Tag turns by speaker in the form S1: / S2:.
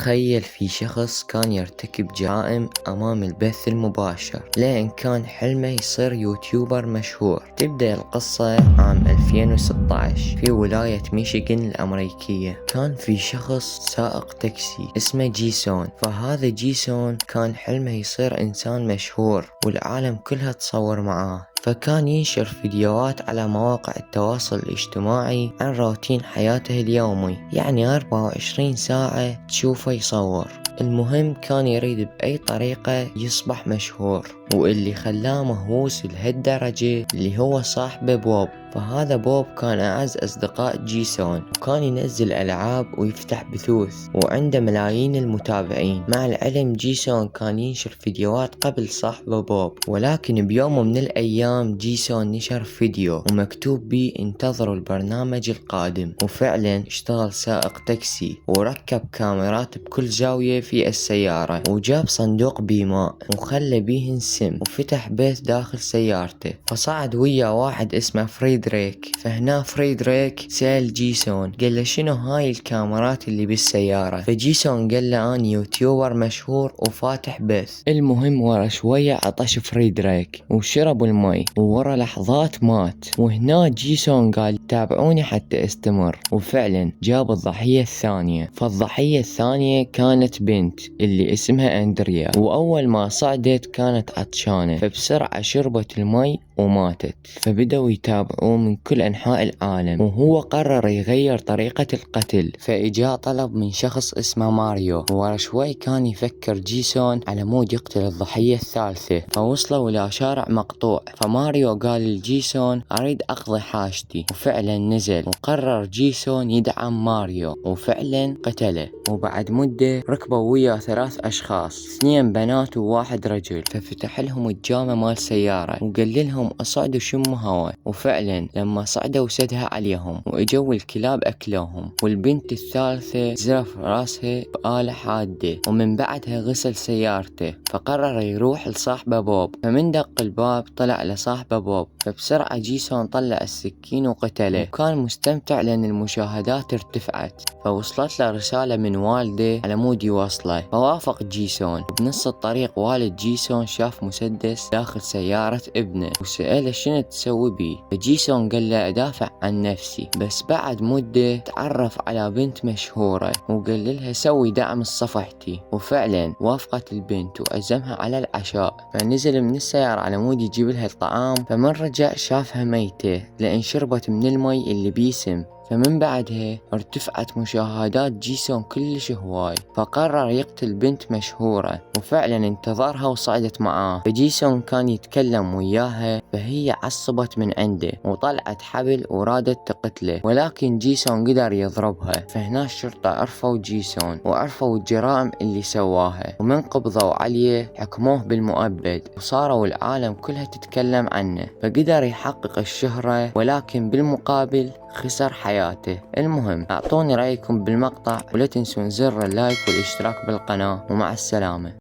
S1: تخيل في شخص كان يرتكب جرائم أمام البث المباشر لين كان حلمه يصير يوتيوبر مشهور. تبدأ القصة عام 2016 في ولاية ميشيغان الأمريكية. كان في شخص سائق تاكسي اسمه جيسون، فهذا جيسون كان حلمه يصير إنسان مشهور والعالم كلها تصور معاه. فكان ينشر فيديوهات على مواقع التواصل الاجتماعي عن روتين حياته اليومي، يعني 24 ساعة تشوفه يصور. المهم كان يريد بأي طريقة يصبح مشهور، واللي خلاه مهووس لهالدرجة اللي هو صاحبه بوب. فهذا بوب كان أعز أصدقاء جيسون، وكان ينزل ألعاب ويفتح بثوث وعنده ملايين المتابعين. مع العلم جيسون كان ينشر فيديوهات قبل صاحبه بوب، ولكن بيوم من الأيام جيسون نشر فيديو ومكتوب بيه انتظروا البرنامج القادم. وفعلا اشتغل سائق تاكسي وركب كاميرات بكل زاوية في السيارة، وجاب صندوق بماء وخلى بيه سم وفتح بيت داخل سيارته. فصعد ويا واحد اسمه فريدريك. فهنا فريدريك سأل جيسون قال له شنو هاي الكاميرات اللي بالسيارة؟ فجيسون قال له أنا يوتيوبر مشهور وفاتح بث. المهم ورا شوية عطش فريدريك وشرب المي، وورا لحظات مات. وهنا جيسون قال تابعوني حتى استمر. وفعلا جاب الضحية الثانية. فالضحية الثانية كانت بنت اللي اسمها أندريا، وأول ما صعدت كانت عطشانة، فبسرعة شربت المي وماتت. فبدأوا يتابعوه من كل أنحاء العالم، وهو قرر يغير طريقة القتل. فإجا طلب من شخص اسمه ماريو، ورا شوي كان يفكر جيسون على مود يقتل الضحية الثالثة. فوصلوا إلى شارع مقطوع، فماريو قال لجيسون أريد أقضي حاجتي. وفعلا نزل، وقرر جيسون يدعم ماريو وفعلا قتله. وبعد مدة ركبوا ويا 3 أشخاص، 2 بنات وواحد رجل. ففتح لهم الجامة مال سيارة وقال لهم اصعدوا شموا هوا. وفعلا لما صعدوا سدها عليهم واجوا الكلاب اكلوهم. والبنت الثالثة زرف راسها بآلة حادة، ومن بعدها غسل سيارته. فقرر يروح لصاحبه بوب. فمن دق الباب طلع لصاحبه بوب، فبسرعة جيسون طلع السكين وقتله. وكان مستمتع لأن المشاهدات ارتفعت. فوصلت له رسالة من والده على مود يوصله. فوافق جيسون. بنص الطريق والد جيسون شاف مسدس داخل سيارة ابنه وسأله شنو تسوي بيه. فجيسون قال له أدافع عن نفسي. بس بعد مدة تعرف على بنت مشهورة وقال لها سوي دعم لصفحتي. وفعلا وافقت البنت وعزمها على العشاء. فنزل من السيارة على مود يجيب لها الطعام. فمن رجع شافها ميتة لأن شربت من المي اللي بيسم. فمن بعدها ارتفعت مشاهدات جيسون كلش هواي. فقرر يقتل بنت مشهورة، وفعلا انتظرها وصعدت معاه. فجيسون كان يتكلم وياها، فهي عصبت من عنده وطلعت حبل ورادت تقتله، ولكن جيسون قدر يضربها. فهنا الشرطة عرفوا جيسون وعرفوا الجرائم اللي سواها، ومن قبضوا عليه حكموه بالمؤبد، وصاروا العالم كلها تتكلم عنه. فقدر يحقق الشهرة، ولكن بالمقابل خسر حياته. المهم اعطوني رأيكم بالمقطع، ولا تنسون زر اللايك والاشتراك بالقناة، ومع السلامة.